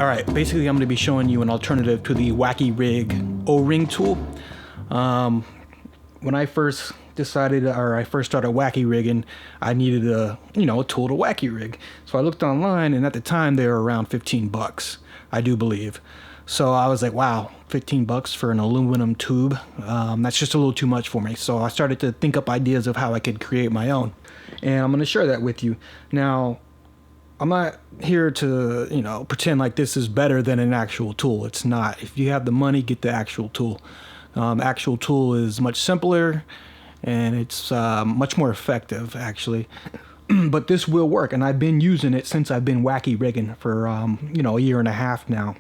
Alright, basically I'm going to be showing you an alternative to the Wacky Rig O-ring tool. When I first started Wacky rigging, I needed a tool to Wacky rig. So I looked online, and at the time they were around 15 bucks, I do believe. So I was like, wow, 15 bucks for an aluminum tube. That's just a little too much for me. So I started to think up ideas of how I could create my own. And I'm going to share that with you. Now, I'm not here to, pretend like this is better than an actual tool. It's not. If you have the money, get the actual tool. Actual tool is much simpler, and it's much more effective, actually. But this will work, and I've been using it since I've been Wacky rigging for, a year and a half now.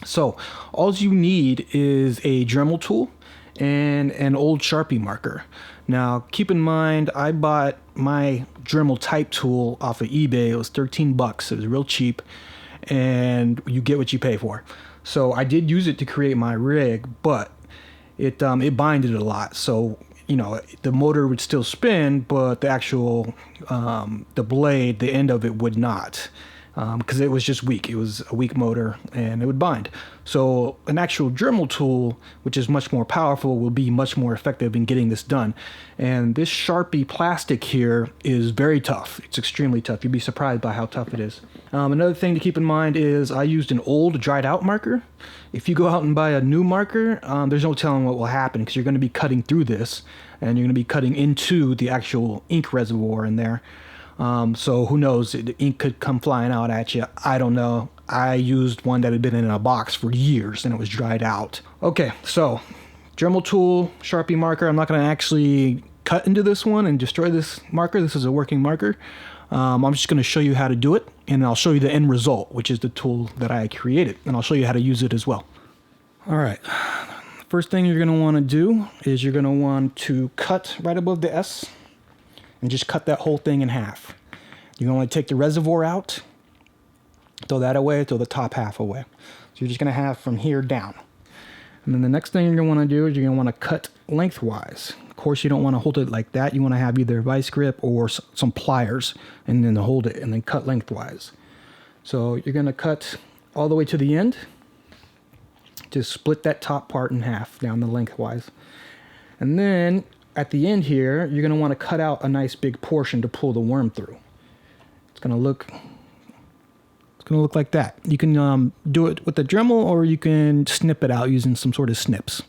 So all you need is a Dremel tool and an old Sharpie marker. Now, keep in mind, I bought my Dremel type tool off of eBay. It was 13 bucks. It was real cheap, and you get what you pay for. So I did use it to create my rig, but it binded a lot. So, the motor would still spin, but the actual, the blade, the end of it would not. Because it was just weak. It was a weak motor, and it would bind. So an actual Dremel tool, which is much more powerful, will be much more effective in getting this done. And this Sharpie plastic here is very tough. It's extremely tough. You'd be surprised by how tough it is. Another thing to keep in mind is I used an old dried out marker. If you go out and buy a new marker, there's no telling what will happen, because you're going to be cutting through this, and you're going to be cutting into the actual ink reservoir in there. So who knows, the ink could come flying out at you. I don't know. I used one that had been in a box for years, and it was dried out. Okay, so Dremel tool, Sharpie marker. I'm not going to actually cut into this one and destroy this marker. This is a working marker. I'm just going to show you how to do it, and I'll show you the end result, which is the tool that I created, and I'll show you how to use it as well. All right. First thing you're going to want to do is you're going to want to cut right above the S, and just cut that whole thing in half. You're going to want to take the reservoir out, throw that away, throw the top half away. So you're just going to have from here down. And then the next thing you're going to want to do is you're going to want to cut lengthwise. Of course, you don't want to hold it like that. You want to have either a vice grip or some pliers, and then hold it and then cut lengthwise. So you're going to cut all the way to the end. Just split that top part in half down the lengthwise. And then at the end here, you're going to want to cut out a nice big portion to pull the worm through. It's going to look like that. You can do it with the Dremel, or you can snip it out using some sort of snips.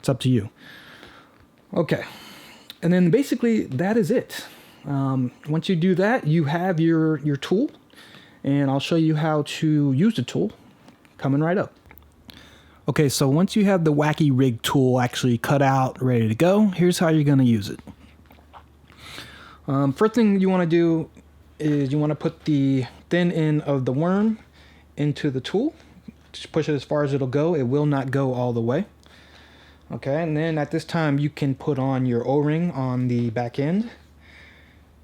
It's up to you. Okay, and then basically that is it. Once you do that, you have your tool, and I'll show you how to use the tool coming right up. Okay, so once you have the Wacky Rig tool actually cut out, ready to go, here's how you're going to use it. First thing you want to do is you want to put the thin end of the worm into the tool. Just push it as far as it'll go. It will not go all the way. Okay, and then at this time you can put on your O-ring on the back end.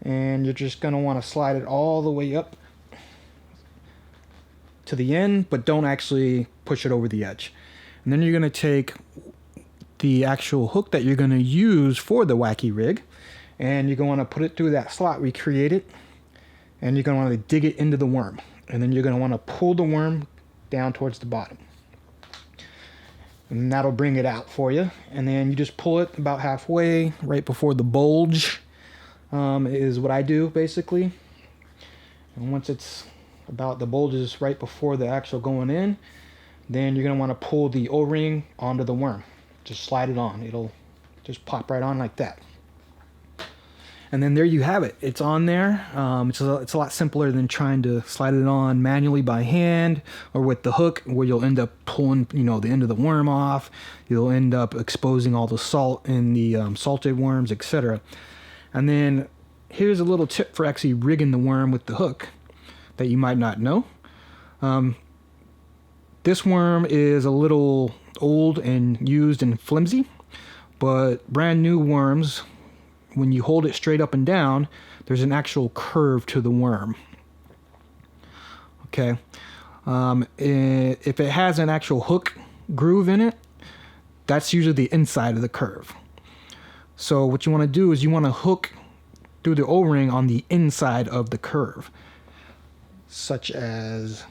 And you're just going to want to slide it all the way up to the end, but don't actually push it over the edge. And then you're going to take the actual hook that you're going to use for the Wacky Rig, and you're going to put it through that slot we created, and you're going to want to dig it into the worm. And then you're going to want to pull the worm down towards the bottom. And that'll bring it out for you. And then you just pull it about halfway, right before the bulge, is what I do, basically. And once it's about the bulge is right before the actual going in, then you're going to want to pull the O-ring onto the worm. Just slide it on. It'll just pop right on like that. And then there you have it. It's on there. It's a lot simpler than trying to slide it on manually by hand or with the hook, where you'll end up pulling, the end of the worm off. You'll end up exposing all the salt in the salted worms, etc. And then here's a little tip for actually rigging the worm with the hook that you might not know. This worm is a little old and used and flimsy, but brand new worms, when you hold it straight up and down, there's an actual curve to the worm. Okay. If it has an actual hook groove in it, that's usually the inside of the curve. So what you want to do is you want to hook through the O-ring on the inside of the curve, such as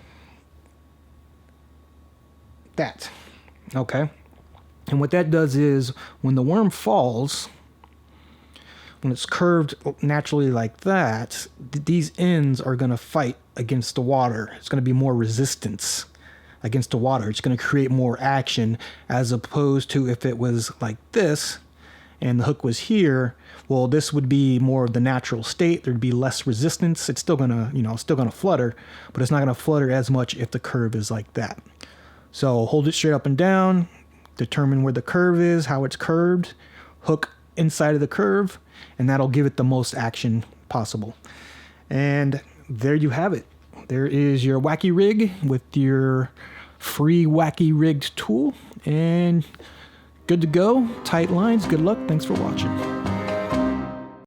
that. Okay. And what that does is when the worm falls, when it's curved naturally like that, these ends are going to fight against the water. It's going to be more resistance against the water. It's going to create more action, as opposed to if it was like this and the hook was here. Well, this would be more of the natural state. There'd be less resistance. It's still going to, still going to flutter, but it's not going to flutter as much if the curve is like that. So hold it straight up and down, determine where the curve is, how it's curved, hook inside of the curve, and that'll give it the most action possible. And there you have it. There is your Wacky rig with your free Wacky rigged tool, and good to go. Tight lines. Good luck. Thanks for watching.